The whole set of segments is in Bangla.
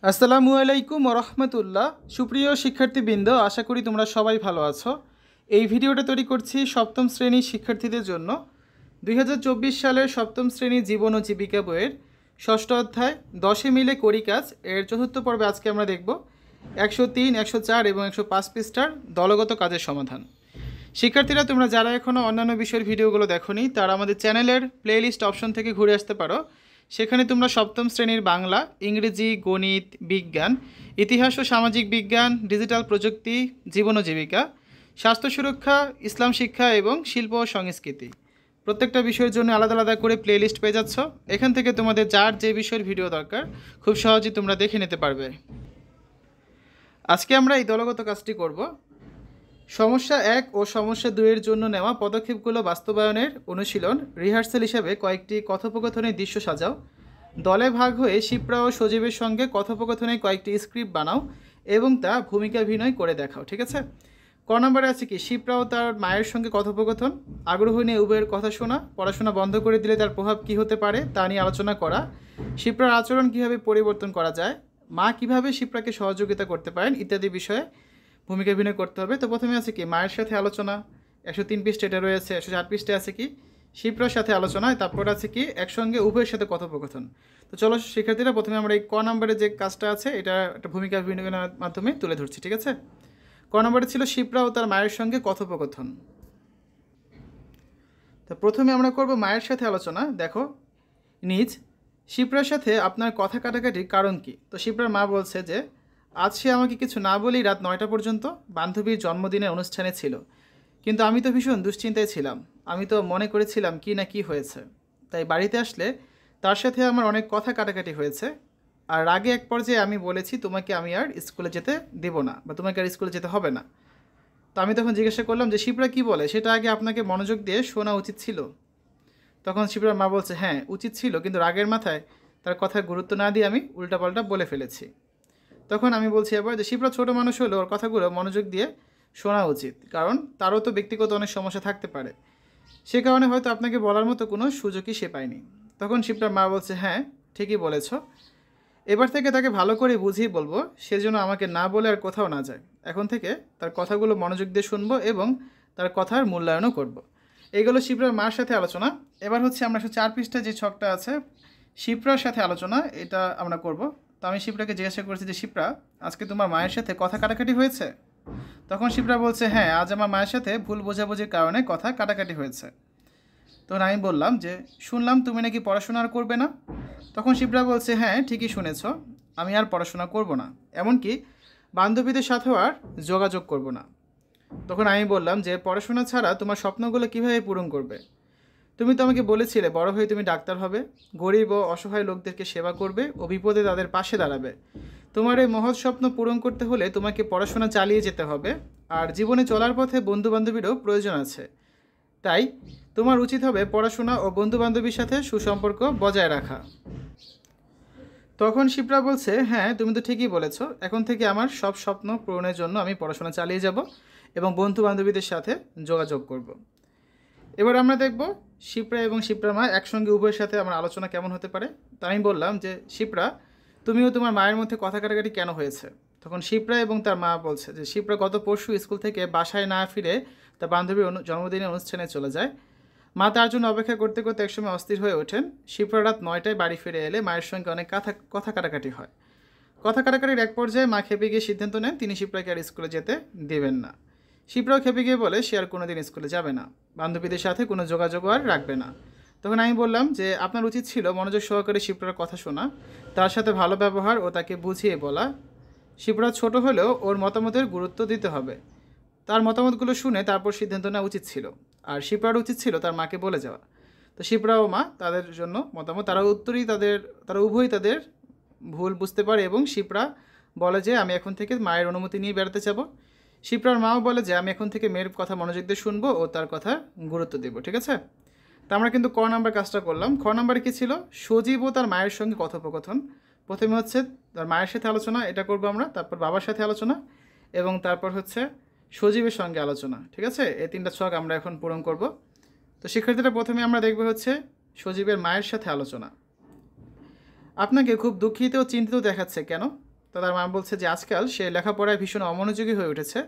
আসসালামু আলাইকুম রহমতুল্লাহ। সুপ্রিয় শিক্ষার্থীবৃন্দ, আশা করি তোমরা সবাই ভালো আছো। এই ভিডিওটা তৈরি করছি সপ্তম শ্রেণীর শিক্ষার্থীদের জন্য। 2024 সালের সপ্তম শ্রেণী জীবন ও জীবিকা বইয়ের ষষ্ঠ অধ্যায় 10 মিলে করি কাজ এর চতুর্থ পর্বে আজকে আমরা দেখব 103, 104 এবং 105 পৃষ্ঠার দলগত কাজের সমাধান। শিক্ষার্থীরা, তোমরা যারা এখনও অন্যান্য বিষয়ের ভিডিওগুলো দেখোনি তারা আমাদের চ্যানেলের প্লেলিস্ট অপশন থেকে ঘুরে আসতে পারো। সেখানে তোমরা সপ্তম শ্রেণীর বাংলা, ইংরেজি, গণিত, বিজ্ঞান, ইতিহাস ও সামাজিক বিজ্ঞান, ডিজিটাল প্রযুক্তি, জীবন ও জীবিকা, স্বাস্থ্য সুরক্ষা, ইসলাম শিক্ষা এবং শিল্প ও সংস্কৃতি প্রত্যেকটা বিষয়ের জন্য আলাদা আলাদা করে প্লেলিস্ট পেয়ে যাচ্ছ। এখান থেকে তোমাদের যার যে বিষয়ের ভিডিও দরকার খুব সহজেই তোমরা দেখে নিতে পারবে। আজকে আমরা এই দলগত কাজটি করব। সমস্যা 1 ও সমস্যা 2 এর জন্য নেওয়া পদক্ষেপগুলো বাস্তবায়নের অনুশীলন রিহার্সাল হিসাবে কয়েকটি কথোপকথনের দৃশ্য সাজাও। দলে ভাগ হয়ে শিপ্রা ও সজীবের সঙ্গে কথোপকথনে কয়েকটি স্ক্রিপ্ট বানাও এবং তা ভূমিকাভিনয় করে দেখাও। ঠিক আছে। ক নম্বরে আছে কি, শিপ্রা ও তার মায়ের সঙ্গে কথোপকথন, আগ্রহ নিয়ে উভয়ের কথা শোনা, পড়াশোনা বন্ধ করে দিলে তার প্রভাব কী হতে পারে তা নিয়ে আলোচনা করা, শিপ্রার আচরণ কীভাবে পরিবর্তন করা যায়, মা কীভাবে শিপ্রাকে সহযোগিতা করতে পারেন ইত্যাদি বিষয়ে ভূমিকাভিনয় করতে হবে। তো প্রথমে আছে কি মায়ের সাথে আলোচনা, 103 পৃষ্ঠা এটা রয়েছে। 104 পৃষ্ঠায় আছে কি শিপ্রার সাথে আলোচনা, তারপর আছে কি একসঙ্গে উভয়ের সাথে কথোপকথন। তো চলো শিক্ষার্থীরা, প্রথমে আমরা এই ক নম্বরে যে কাজটা আছে এটা একটা ভূমিকাভিনয়ের মাধ্যমে তুলে ধরছি। ঠিক আছে। ক নম্বরে ছিল শিপ্রা ও তার মায়ের সঙ্গে কথোপকথন। তো প্রথমে আমরা করব মায়ের সাথে আলোচনা। দেখো নিজ, শিপ্রার সাথে আপনার কথা কাটাকাটির কারণ কি? তো শিপ্রার মা বলছে যে আজ সে আমাকে কিছু না বলেই রাত 9টা পর্যন্ত বান্ধবীর জন্মদিনের অনুষ্ঠানে ছিল, কিন্তু আমি তো ভীষণ দুশ্চিন্তায় ছিলাম। আমি তো মনে করেছিলাম কি না কি হয়েছে, তাই বাড়িতে আসলে তার সাথে আমার অনেক কথা কাটাকাটি হয়েছে। আর রাগে এক পর্যায়ে আমি বলেছি তোমাকে আমি আর স্কুলে যেতে দেব না, বা তোমাকে আর স্কুলে যেতে হবে না। তো আমি তখন জিজ্ঞাসা করলাম যে শিপ্রা কি বলে সেটা আগে আপনাকে মনোযোগ দিয়ে শোনা উচিত ছিল। তখন শিপ্রার মা বলছে হ্যাঁ উচিত ছিল, কিন্তু রাগের মাথায় তার কথায় গুরুত্ব না দিয়ে আমি উল্টাপাল্টা বলে ফেলেছি। তখন আমি বলছি এবার যে শিপ্রা ছোটো মানুষ হলেও ওর কথাগুলো মনোযোগ দিয়ে শোনা উচিত, কারণ তারও তো ব্যক্তিগত অনেক সমস্যা থাকতে পারে, সে কারণে হয়তো আপনাকে বলার মতো কোনো সুযোগই সে পায়নি। তখন শিপ্রার মা বলছে হ্যাঁ ঠিকই বলেছ, এবার থেকে তাকে ভালো করে বুঝিয়ে বলবো সেজন্য আমাকে না বলে আর কোথাও না যায়। এখন থেকে তার কথাগুলো মনোযোগ দিয়ে শুনবো এবং তার কথার মূল্যায়নও করব। এইগুলো শিপ্রার মার সাথে আলোচনা। এবার হচ্ছে আমরা 104 পৃষ্ঠায় যে ছকটা আছে শিপ্রার সাথে আলোচনা, এটা আমরা করব। তো আমি শিপ্রাকে জিজ্ঞাসা করছি যে শিপ্রা, আজকে তোমার মায়ের সাথে কথা কাটাকাটি হয়েছে? তখন শিপ্রা বলছে হ্যাঁ আজ আমার মায়ের সাথে ভুল বোঝাবুঝির কারণে কথা কাটাকাটি হয়েছে। তখন আমি বললাম যে শুনলাম তুমি নাকি পড়াশোনা আর করবে না। তখন শিপ্রা বলছে হ্যাঁ ঠিকই শুনেছ, আমি আর পড়াশোনা করব না, এমনকি বান্ধবীদের সাথেও আর যোগাযোগ করব না। তখন আমি বললাম যে পড়াশোনা ছাড়া তোমার স্বপ্নগুলো কীভাবে পূরণ করবে? তুমি তো আমাকে বলেছিলে বড় হয়ে তুমি ডাক্তার হবে, গরিব ও অসহায় লোকদেরকে সেবা করবে ও বিপদে তাদের পাশে দাঁড়াবে। তোমার এই মহৎ স্বপ্ন পূরণ করতে হলে তোমাকে পড়াশোনা চালিয়ে যেতে হবে, আর জীবনে চলার পথে বন্ধুবান্ধবীরও প্রয়োজন আছে। তাই তোমার উচিত হবে পড়াশোনা ও বন্ধুবান্ধবীর সাথে সুসম্পর্ক বজায় রাখা। তখন শিপ্রা বলছে হ্যাঁ তুমি তো ঠিকই বলেছ, এখন থেকে আমার সব স্বপ্ন পূরণের জন্য আমি পড়াশোনা চালিয়ে যাব এবং বন্ধুবান্ধবীদের সাথে যোগাযোগ করব। এবার আমরা দেখব শিপ্রা এবং শিপ্রা মা একসঙ্গে উভয়ের সাথে আমার আলোচনা কেমন হতে পারে। তো আমি বললাম যে শিপ্রা, তুমিও তোমার মায়ের মধ্যে কথা কাটাকাটি কেন হয়েছে? তখন শিপ্রা এবং তার মা বলছে যে শিপ্রা গত পরশু স্কুল থেকে বাসায় না ফিরে তার বান্ধবীর জন্মদিনের অনুষ্ঠানে চলে যায়। মা তার জন্য অপেক্ষা করতে করতে একসময় অস্থির হয়ে ওঠেন। শিপ্রা রাত 9টায় বাড়ি ফিরে এলে মায়ের সঙ্গে অনেক কথা কাটাকাটি হয়। কথা কাটাকাটির এক পর্যায়ে মা খেপে গিয়ে সিদ্ধান্ত নেন তিনি শিপ্রাকে আর স্কুলে যেতে দেবেন না। শিপ্রাও খেপে গিয়ে বলে সে আর কোনো দিন স্কুলে যাবে না, বান্ধবীদের সাথে কোনো যোগাযোগও আর রাখবে না। তখন আমি বললাম যে আপনার উচিত ছিল মনোযোগ সহকারে শিপ্রার কথা শোনা, তার সাথে ভালো ব্যবহার ও তাকে বুঝিয়ে বলা। শিপ্রা ছোট হলেও ওর মতামতের গুরুত্ব দিতে হবে, তার মতামতগুলো শুনে তারপর সিদ্ধান্ত নেওয়া উচিত ছিল। আর শিপ্রার উচিত ছিল তার মাকে বলে যাওয়া। তো শিপ্রা ও মা তাদের জন্য মতামত, তারা উভয়ই তাদের ভুল বুঝতে পারে এবং শিপ্রা বলে যে আমি এখন থেকে মায়ের অনুমতি নিয়ে বেড়াতে যাব। শিপ্রার মাও বলে যে আমি এখন থেকে মেয়ের কথা মনোযোগ দিয়ে শুনবো ও তার কথা গুরুত্ব দেব। ঠিক আছে। তো আমরা কিন্তু ক নাম্বার কাজটা করলাম। খ নাম্বারে কী ছিল? সজীব ও তার মায়ের সঙ্গে কথোপকথন। প্রথমে হচ্ছে তার মায়ের সাথে আলোচনা, এটা করবো আমরা, তারপর বাবার সাথে আলোচনা এবং তারপর হচ্ছে সজীবের সঙ্গে আলোচনা। ঠিক আছে, এই 3টা ছক আমরা এখন পূরণ করব। তো শিক্ষার্থীরা প্রথমে আমরা দেখব হচ্ছে সজীবের মায়ের সাথে আলোচনা। আপনাকে খুব দুঃখিত ও চিন্তিত দেখাচ্ছে কেন? তো তার মা বলছে যে আজকাল সে লেখাপড়ায় ভীষণ অমনোযোগী হয়ে উঠেছে।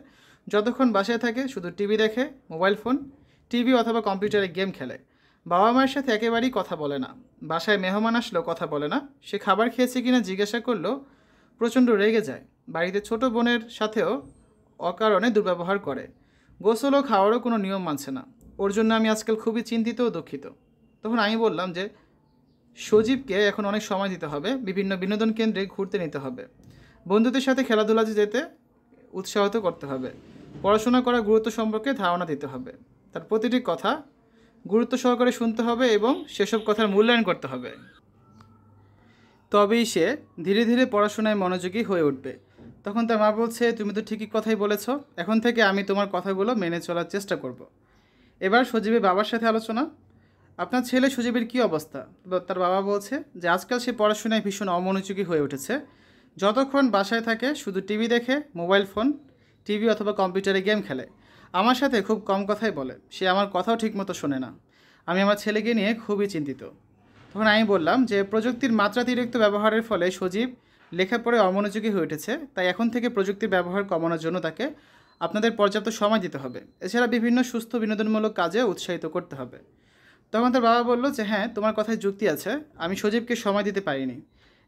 যতক্ষণ বাসায় থাকে শুধু টিভি দেখে, মোবাইল ফোন, টিভি অথবা কম্পিউটারে গেম খেলে। বাবা মায়ের সাথে একেবারেই কথা বলে না। বাসায় মেহমান আসলেও কথা বলে না। সে খাবার খেয়েছে কিনা জিজ্ঞাসা করলেও প্রচণ্ড রেগে যায়। বাড়িতে ছোট বোনের সাথেও অকারণে দুর্ব্যবহার করে। গোসল ও খাওয়ারও কোনো নিয়ম মানছে না। ওর জন্য আমি আজকাল খুবই চিন্তিত ও দুঃখিত। তখন আমি বললাম যে সজীবকে এখন অনেক সময় দিতে হবে, বিভিন্ন বিনোদন কেন্দ্রে ঘুরতে নিতে হবে, বন্ধুদের সাথে খেলাধুলাতে যেতে উৎসাহিত করতে হবে, পড়াশোনা করার গুরুত্ব সম্পর্কে ধারণা দিতে হবে, তার প্রতিটি কথা গুরুত্ব সহকারে শুনতে হবে এবং সেসব কথার মূল্যায়ন করতে হবে। তবেই সে ধীরে ধীরে পড়াশোনায় মনোযোগী হয়ে উঠবে। তখন তার মা বলছে, তুমি তো ঠিকই কথাই বলেছ। এখন থেকে আমি তোমার কথাগুলো মেনে চলার চেষ্টা করব। এবার সজীবের বাবার সাথে আলোচনা। আপনার ছেলে সজীবের কী অবস্থা? তার বাবা বলছে যে আজকাল সে পড়াশোনায় ভীষণ অমনোযোগী হয়ে উঠেছে। যতক্ষণ বাসায় থাকে শুধু টিভি দেখে, মোবাইল ফোন, টিভি অথবা কম্পিউটারে গেম খেলে। আমার সাথে খুব কম কথাই বলে। সে আমার কথাও ঠিকমতো শোনে না। আমি আমার ছেলেকে নিয়ে খুবই চিন্তিত। তখন আমি বললাম যে প্রযুক্তির মাত্রাতিরিক্ত ব্যবহারের ফলে সজীব লেখাপড়ায় অমনোযোগী হয়ে উঠেছে। তাই এখন থেকে প্রযুক্তির ব্যবহার কমানোর জন্য তাকে আপনাদের পর্যাপ্ত সময় দিতে হবে। এছাড়া বিভিন্ন সুস্থ বিনোদনমূলক কাজে উৎসাহিত করতে হবে। তখন তার বাবা বলল যে হ্যাঁ, তোমার কথায় যুক্তি আছে। আমি সজীবকে সময় দিতে পারিনি।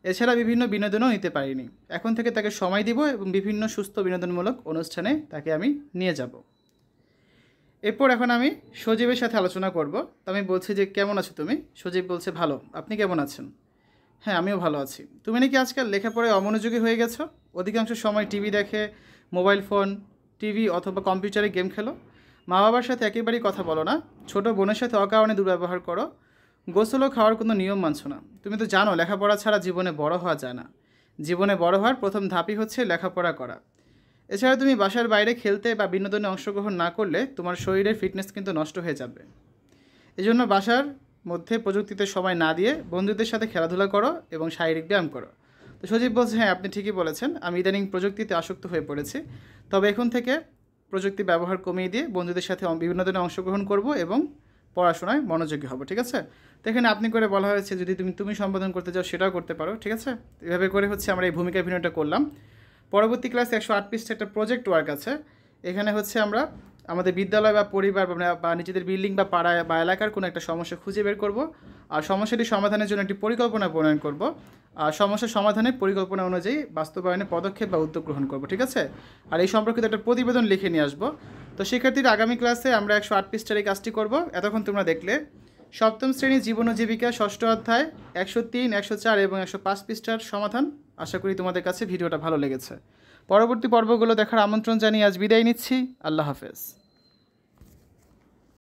এছাড়া বিভিন্ন বিনোদনও নিতে পারিনি। এখন থেকে তাকে সময় দিব এবং বিভিন্ন সুস্থ বিনোদনমূলক অনুষ্ঠানে তাকে আমি নিয়ে যাব। এরপর এখন আমি সজীবের সাথে আলোচনা করব। তো আমি বলছি যে কেমন আছো তুমি? সজীব বলছে ভালো। আপনি কেমন আছেন? হ্যাঁ, আমিও ভালো আছি। তুমি নাকি আজকাল লেখাপড়ায় অমনোযোগী হয়ে গেছো? অধিকাংশ সময় টিভি দেখে, মোবাইল ফোন, টিভি অথবা কম্পিউটারে গেম খেলো। মা বাবার সাথে একেবারেই কথা বলো না। ছোট বোনের সাথে অকারণে দুর্ব্যবহার করো। গোসলও খাওয়ার কোনো নিয়ম মানছো না। তুমি তো জানো লেখাপড়া ছাড়া জীবনে বড় হওয়া যায় না। জীবনে বড় হওয়ার প্রথম ধাপই হচ্ছে লেখাপড়া করা। এছাড়া তুমি বাসার বাইরে খেলতে বা বিনোদনে অংশগ্রহণ না করলে তোমার শরীরের ফিটনেস কিন্তু নষ্ট হয়ে যাবে। এজন্য বাসার মধ্যে প্রযুক্তিতে সময় না দিয়ে বন্ধুদের সাথে খেলাধুলা করো এবং শারীরিক ব্যায়াম করো। তো সজীব বলছে হ্যাঁ, আপনি ঠিকই বলেছেন। আমি ইদানিং প্রযুক্তিতে আসক্ত হয়ে পড়েছি। তবে এখন থেকে প্রযুক্তি ব্যবহার কমিয়ে দিয়ে বন্ধুদের সাথে বিনোদনে অংশগ্রহণ করব এবং পড়াশোনায় মনোযোগী হব। ঠিক আছে? তো এখানে আপনি করে বলা হয়েছে যদি তুমি সম্বোধন করতে চাও সেটাও করতে পারো। ঠিক আছে? এভাবে করে হচ্ছে আমরা এই ভূমিকা ভিডিওটা করলাম। পরবর্তী ক্লাসে 108 পৃষ্ঠা একটা প্রজেক্ট ওয়ার্ক আছে। এখানে হচ্ছে আমরা আমাদের বিদ্যালয় বা পরিবার বা নিজেদের বিল্ডিং বা পাড়ায় বা এলাকার কোনো একটা সমস্যা খুঁজে বের করব আর সমস্যাটি সমাধানের জন্য একটি পরিকল্পনা প্রণয়ন করব আর সমস্যা সমাধানের পরিকল্পনা অনুযায়ী বাস্তবায়নে পদক্ষেপ বা উদ্যোগ গ্রহণ করব। ঠিক আছে? আর এই সম্পর্কিত একটা প্রতিবেদন লিখে নিয়ে আসবো। তো শিক্ষার্থীরা আগামী ক্লাসে আমরা 108 পৃষ্ঠার এই কাজটি করব। এতক্ষণ তোমরা দেখলে সপ্তম শ্রেণী জীবন ও জীবিকা 6ষ্ঠ অধ্যায় 103, 104 এবং 105 পৃষ্ঠার সমাধান। আশা করি তোমাদের কাছে ভিডিওটা ভালো লেগেছে। পরবর্তী পর্বগুলো দেখার আমন্ত্রণ জানিয়ে আজ বিদায় নিচ্ছি। আল্লাহ হাফেজ।